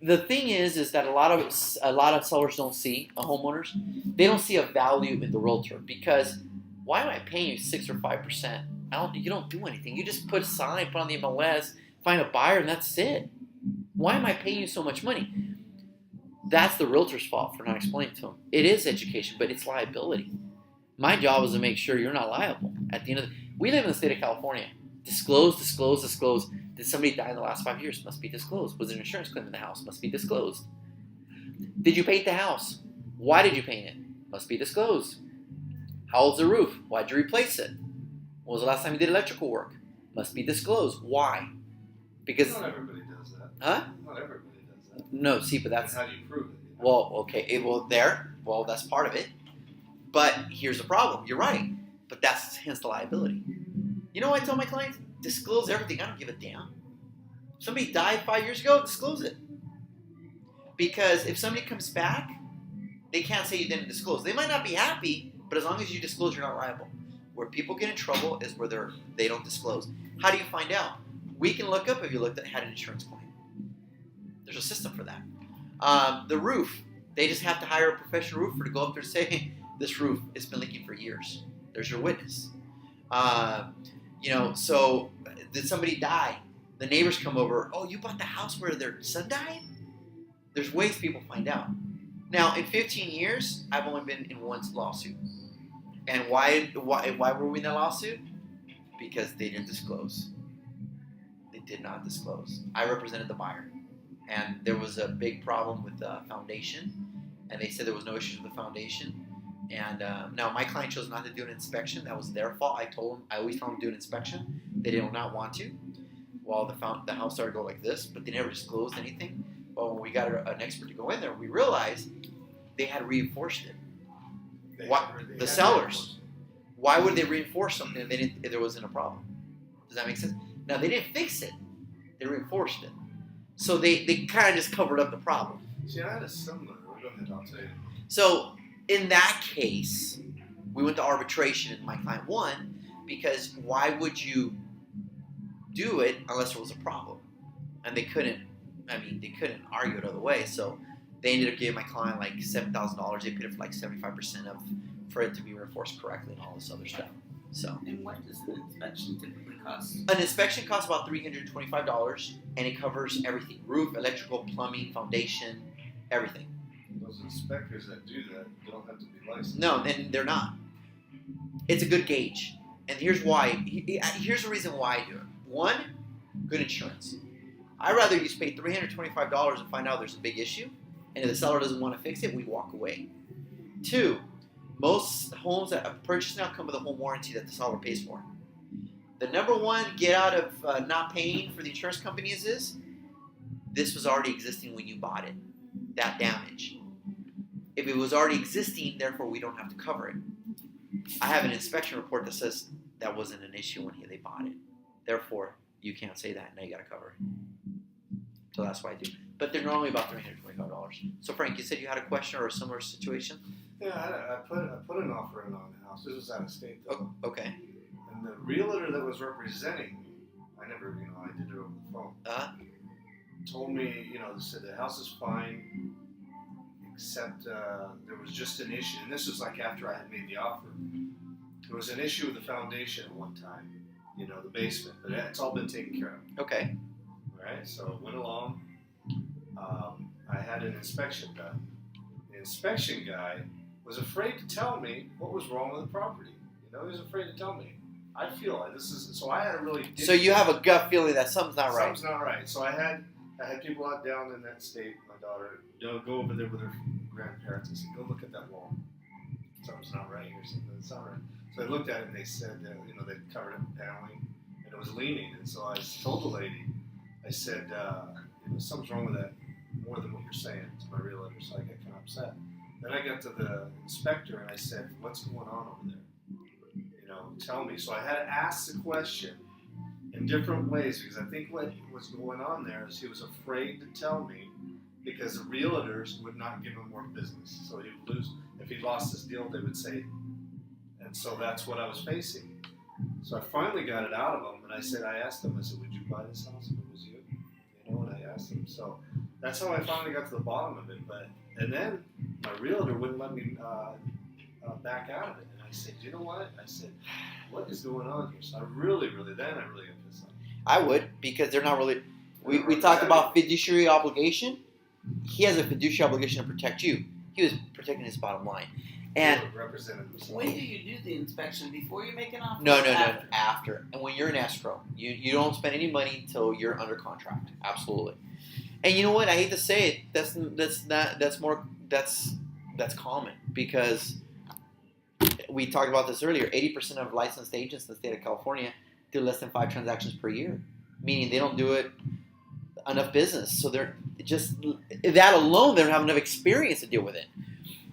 S1: The thing is that a lot of sellers don't see homeowners. They don't see a value in the realtor because why am I paying you 6 or 5%? You don't do anything. You just put a sign, put on the MLS, find a buyer, and that's it. Why am I paying you so much money? That's the realtor's fault for not explaining to them. It is education, but it's liability. My job is to make sure you're not liable. At the end of we live in the state of California. Disclose, disclose, disclose. Did somebody die in the last 5 years? Must be disclosed. Was there an insurance claim in the house? Must be disclosed. Did you paint the house? Why did you paint it? Must be disclosed. How old's the roof? Why'd you replace it? When was the last time you did electrical work? Must be disclosed. Why? Because
S3: not everybody does that.
S1: Huh?
S3: Not everybody does that.
S1: No, see, but that's
S3: how do you prove it?
S1: well, okay. Well, that's part of it. But here's the problem. You're right. But that's hence the liability. You know what I tell my clients? Disclose everything. I don't give a damn. If somebody died 5 years ago, disclose it. Because if somebody comes back, they can't say you didn't disclose. They might not be happy, but as long as you disclose, you're not liable. Where people get in trouble is where they don't disclose. How do you find out? We can look up if you had an insurance claim. There's a system for that. The roof, they just have to hire a professional roofer to go up there and say, hey, this roof has been leaking for years. There's your witness. So did somebody die? The neighbors come over. Oh, you bought the house where their son died? There's ways people find out. Now, in 15 years, I've only been in one lawsuit. And why were we in that lawsuit? Because they didn't disclose. They did not disclose. I represented the buyer. And there was a big problem with the foundation. And they said there was no issues with the foundation. And now my client chose not to do an inspection. That was their fault. I always told them to do an inspection. They did not want to. Well, the house started to go like this, but they never disclosed anything. Well, when we got an expert to go in there, we realized they had reinforced it. The sellers. Why would they reinforce something if there wasn't a problem? Does that make sense? Now, they didn't fix it. They reinforced it. So they kind of just covered up the problem.
S3: See, I had a similar. Go ahead, I'll tell you.
S1: So in that case, we went to arbitration and my client won because why would you do it unless there was a problem? And they couldn't argue it other way. So they ended up giving my client like $7,000. They paid it for like 75% for it to be reinforced correctly and all this other stuff. So.
S2: And what does an inspection typically cost?
S1: An inspection costs about $325 and it covers everything. Roof, electrical, plumbing, foundation, everything.
S3: Those inspectors that do that don't have to be licensed.
S1: No, and they're not. It's a good gauge. And here's why. Here's the reason why I do it. One, good insurance. I'd rather you pay $325 and find out there's a big issue, and if the seller doesn't want to fix it, we walk away. Two, most homes that are purchased now come with a home warranty that the seller pays for. The number one get out of not paying for the insurance company is this was already existing when you bought it, that damage. If it was already existing, therefore we don't have to cover it. I have an inspection report that says that wasn't an issue when they bought it. Therefore, you can't say that. Now you got to cover it. So that's why I do. But they're normally about $325. So Frank, you said you had a question or a similar situation?
S3: Yeah, I put an offer in on the house. This was out of state though.
S1: Oh, okay.
S3: And the realtor that was representing me, I did it over the phone. Told me, they said the house is fine, except there was just an issue. And this was like after I had made the offer. There was an issue with the foundation at one time, the basement, but it's all been taken care of.
S1: Okay.
S3: All right, so went along. I had an inspection done. The inspection guy was afraid to tell me what was wrong with the property. He was afraid to tell me. I feel like this is so. I had to really.
S1: So you have a gut feeling that something's not right.
S3: Something's not right. So I had people out down in that state. My daughter, go over there with her grandparents and said, "Go look at that wall. Something's not right here. Something's not right." So I looked at it and they said, they covered it with paneling and it was leaning. And so I told the lady, I said, something's wrong with that more than what you're saying to my realtor. So I got kind of upset. Then I got to the inspector and I said, "What's going on over there? Tell me." So I had to ask the question in different ways because I think what was going on there is he was afraid to tell me because the realtors would not give him more business. So he would lose. If he lost his deal, they would say, and And so that's what I was facing. So I finally got it out of him, and I asked him, I said, would you buy this house if it was you? You know, and I asked him. So that's how I finally got to the bottom of it. And then my realtor wouldn't let me back out of it. And I said, you know what? I said, what is going on here? So I really got pissed off.
S1: I would, because they're not really. We talked about fiduciary obligation. He has a fiduciary obligation to protect you. He was protecting his bottom line. And
S2: when do you do the inspection? Before you make an offer?
S1: No, after. And when you're in escrow, you don't spend any money until you're under contract. Absolutely. And you know what? I hate to say it. That's common, because we talked about this earlier. 80% of licensed agents in the state of California do less than 5 transactions per year, meaning they don't do it enough business. So they're just that alone. They don't have enough experience to deal with it.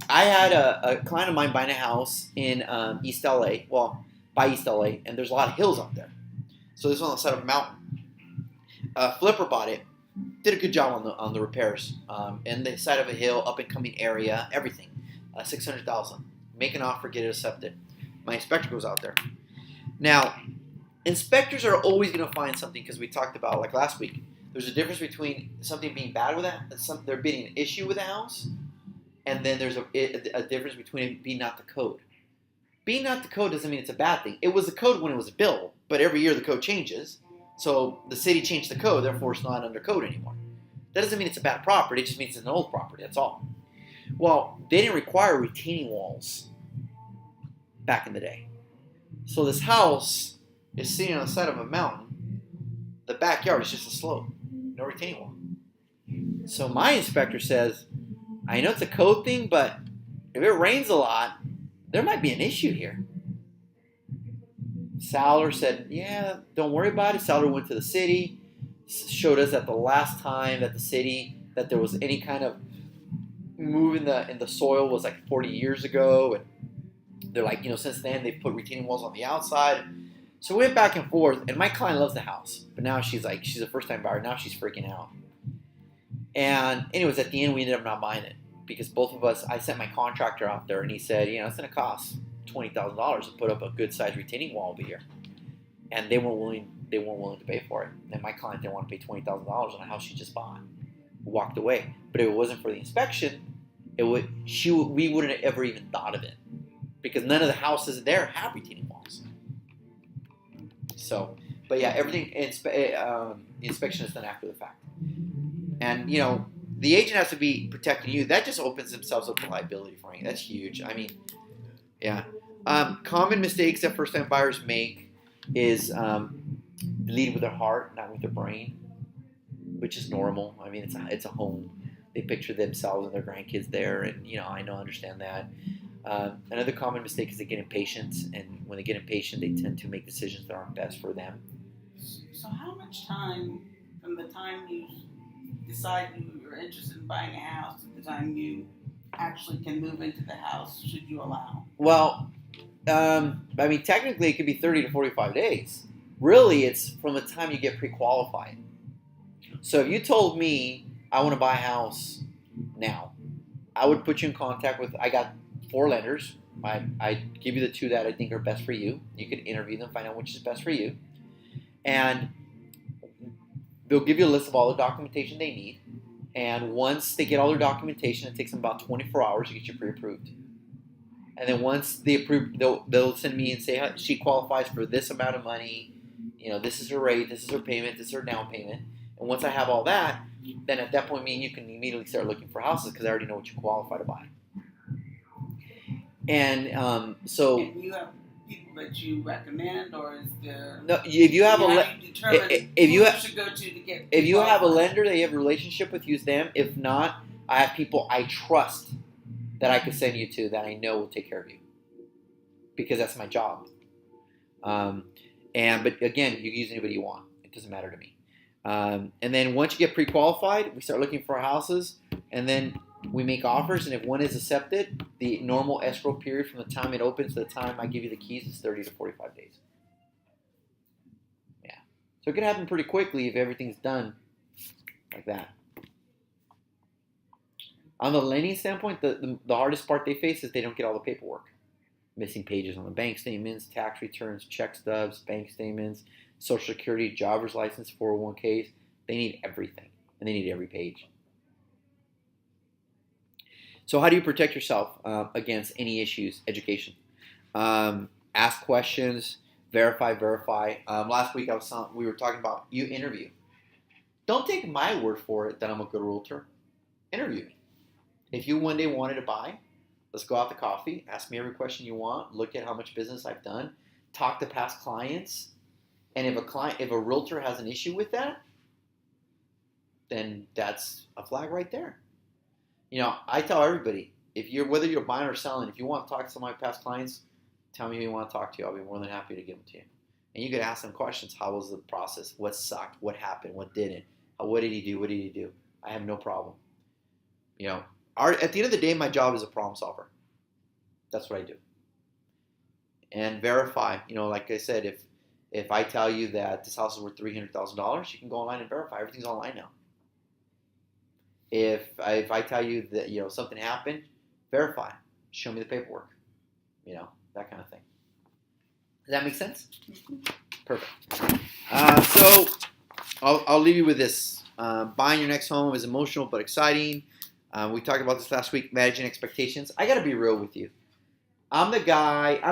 S1: I had a client of mine buying a house in East LA, by East LA, and there's a lot of hills out there. So this was on the side of a mountain. Flipper bought it, did a good job on the repairs, and the side of a hill, up and coming area, everything. $600,000. Make an offer, get it accepted. My inspector goes out there. Now, inspectors are always going to find something, because we talked about, like last week, there's a difference between something being bad with that, and there being an issue with the house. And then there's a difference between it being not the code. Being not the code doesn't mean it's a bad thing. It was the code when it was built, but every year the code changes. So the city changed the code, therefore it's not under code anymore. That doesn't mean it's a bad property, it just means it's an old property, that's all. Well, they didn't require retaining walls back in the day. So this house is sitting on the side of a mountain. The backyard is just a slope, no retaining wall. So my inspector says, I know it's a code thing, but if it rains a lot, there might be an issue here. Saller said, yeah, don't worry about it. Saller went to the city, showed us that the last time that that there was any kind of move in the soil was like 40 years ago. And they're like, since then they've put retaining walls on the outside. So we went back and forth, and my client loves the house. But now she's a first-time buyer. Now she's freaking out. And anyways, at the end, we ended up not buying it, because both of us, I sent my contractor out there, and he said, it's going to cost $20,000 to put up a good-sized retaining wall over here. And they weren't willing to pay for it. And my client didn't want to pay $20,000 on a house she just bought. Walked away. But if it wasn't for the inspection, we wouldn't have ever even thought of it, because none of the houses there have retaining walls. So, but yeah, everything, the inspection is done after the fact. And, the agent has to be protecting you. That just opens themselves up to liability for you. That's huge. I mean, yeah. Common mistakes that first-time buyers make is lead with their heart, not with their brain, which is normal. I mean, it's a home. They picture themselves and their grandkids there, and, I understand that. Another common mistake is they get impatient, and when they get impatient, they tend to make decisions that aren't best for them.
S2: So how much time from the time you decide you're interested in buying a house to the time you actually can move into the house should you allow?
S1: Well, technically it could be 30 to 45 days. Really, it's from the time you get pre-qualified. So if you told me I want to buy a house now, I would put you in contact with, I got 4 lenders. I give you the 2 that I think are best for you. You can interview them, find out which is best for you. And they'll give you a list of all the documentation they need. And once they get all their documentation, it takes them about 24 hours to get you pre-approved. And then once they approve, they'll send me and say, she qualifies for this amount of money. This is her rate, this is her payment, this is her down payment. And once I have all that, then at that point, me and you can immediately start looking for houses, because I already know what you qualify to buy. And so...
S2: And you have people that you recommend, or is there...
S1: No, if you have if you have a lender that you have a relationship with, use them. If not, I have people I trust that I could send you to that I know will take care of you, because that's my job. But again, you can use anybody you want. It doesn't matter to me. And then once you get pre-qualified, we start looking for houses, and then we make offers. And if one is accepted, the normal escrow period from the time it opens to the time I give you the keys is 30 to 45 days. Yeah. So it can happen pretty quickly if everything's done like that. On the lending standpoint, the hardest part they face is they don't get all the paperwork. missing pages on the bank statements, tax returns, check stubs, bank statements, Social Security, driver's license, 401ks. They need everything, and they need every page. So how do you protect yourself against any issues? Education. Ask questions, verify. Last week we were talking about you interview. Don't take my word for it that I'm a good realtor. Interview me. If you one day wanted to buy, let's go out to coffee. Ask me every question you want. Look at how much business I've done. Talk to past clients. And if a realtor has an issue with that, then that's a flag right there. I tell everybody, whether you're buying or selling, if you want to talk to some of my past clients, tell me who you want to talk to. I'll be more than happy to give them to you. And you could ask them questions. How was the process? What sucked? What happened? What didn't? What did he do? What did he do? I have no problem. At the end of the day, my job is a problem solver. That's what I do. And verify. Like I said, if I tell you that this house is worth $300,000, you can go online and verify. Everything's online now. If I tell you that something happened, verify. Show me the paperwork. That kind of thing. Does that make sense? Perfect. So I'll leave you with this. Buying your next home is emotional but exciting. We talked about this last week, managing expectations. I got to be real with you. I'm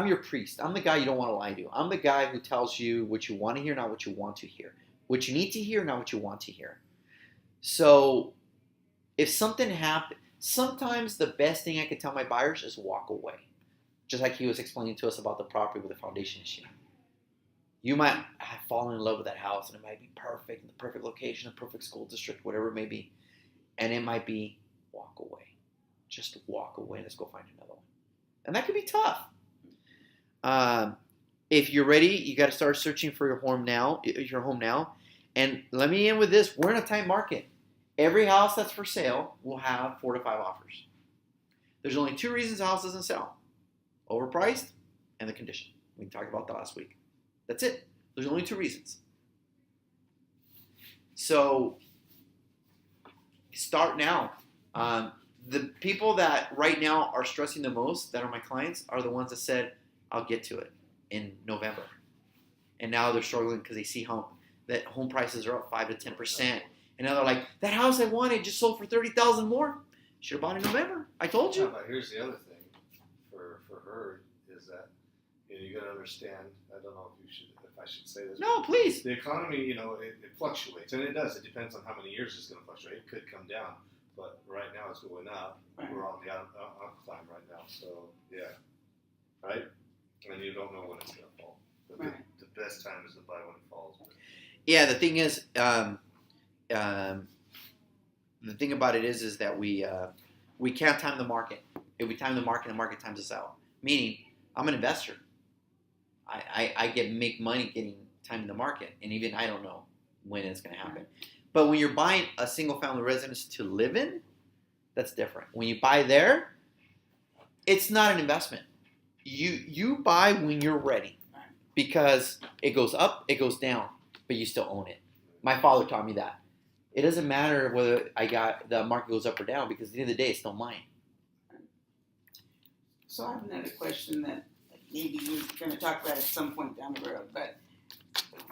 S1: your priest. I'm the guy you don't want to lie to. I'm the guy who tells you what you want to hear, not what you want to hear. What you need to hear, not what you want to hear. So if something happens, sometimes the best thing I can tell my buyers is walk away. Just like he was explaining to us about the property with the foundation issue. You might have fallen in love with that house, and it might be perfect, in the perfect location, the perfect school district, whatever it may be. And it might be walk away. Just walk away. Let's go find another one. And that could be tough. If you're ready, you got to start searching for your home now. And let me end with this. We're in a tight market. Every house that's for sale will have 4 to 5 offers. There's only 2 reasons a house doesn't sell. Overpriced and the condition. We talked about that last week. That's it. There's only 2 reasons. So start now. The people that right now are stressing the most, that are my clients, are the ones that said, I'll get to it in November. And now they're struggling because they see that home prices are up 5 to 10%. And now they're like, that house I wanted just sold for $30,000 more. Should have bought in November. I told you.
S3: Yeah, but here's the other thing for her is that you got to understand. I don't know if I should say this.
S1: No, please.
S3: The economy, it fluctuates, and it does. It depends on how many years it's going to fluctuate. It could come down, but right now it's going up. Right. We're on the up climb right now, so yeah, right. And you don't know when it's going to fall. But right. The best time is to buy when it falls.
S1: Yeah, the thing is, the thing about it is that we can't time the market. If we time the market times us out. Meaning, I'm an investor. I make money getting time in the market, and even I don't know when it's going to happen. But when you're buying a single family residence to live in, that's different. When you buy there, it's not an investment. You buy when you're ready, because it goes up, it goes down, but you still own it. My father taught me that. It doesn't matter whether the market goes up or down, because at the end of the day, it's still mine.
S2: So I have another question that maybe we're going to talk about at some point down the road. But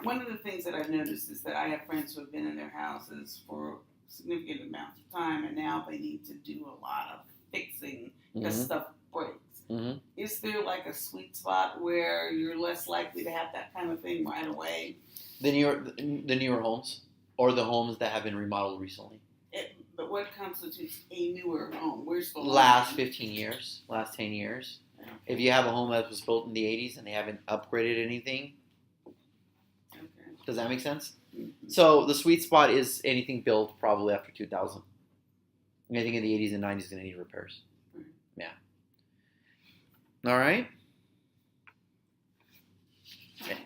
S2: one of the things that I've noticed is that I have friends who have been in their houses for significant amounts of time, and now they need to do a lot of fixing because stuff breaks. Mm-hmm. Is there like a sweet spot where you're less likely to have that kind of thing right away?
S1: The newer homes, or the homes that have been remodeled recently.
S2: But what constitutes a newer home? Where's the
S1: last 15 years, last 10 years? Okay. If you have a home that was built in the 80s and they haven't upgraded anything, okay. Does that make sense? Mm-hmm. So the sweet spot is anything built probably after 2000. Anything in the 80s and 90s is going to need repairs. Mm-hmm. Yeah. All right.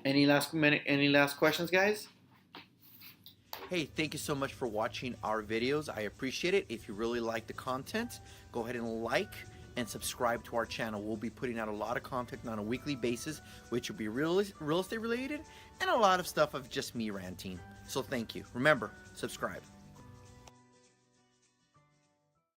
S1: Any last questions, guys? Hey, thank you so much for watching our videos. I appreciate it. If you really like the content, go ahead and like and subscribe to our channel. We'll be putting out a lot of content on a weekly basis, which will be real estate related, and a lot of stuff of just me ranting. So thank you. Remember, subscribe.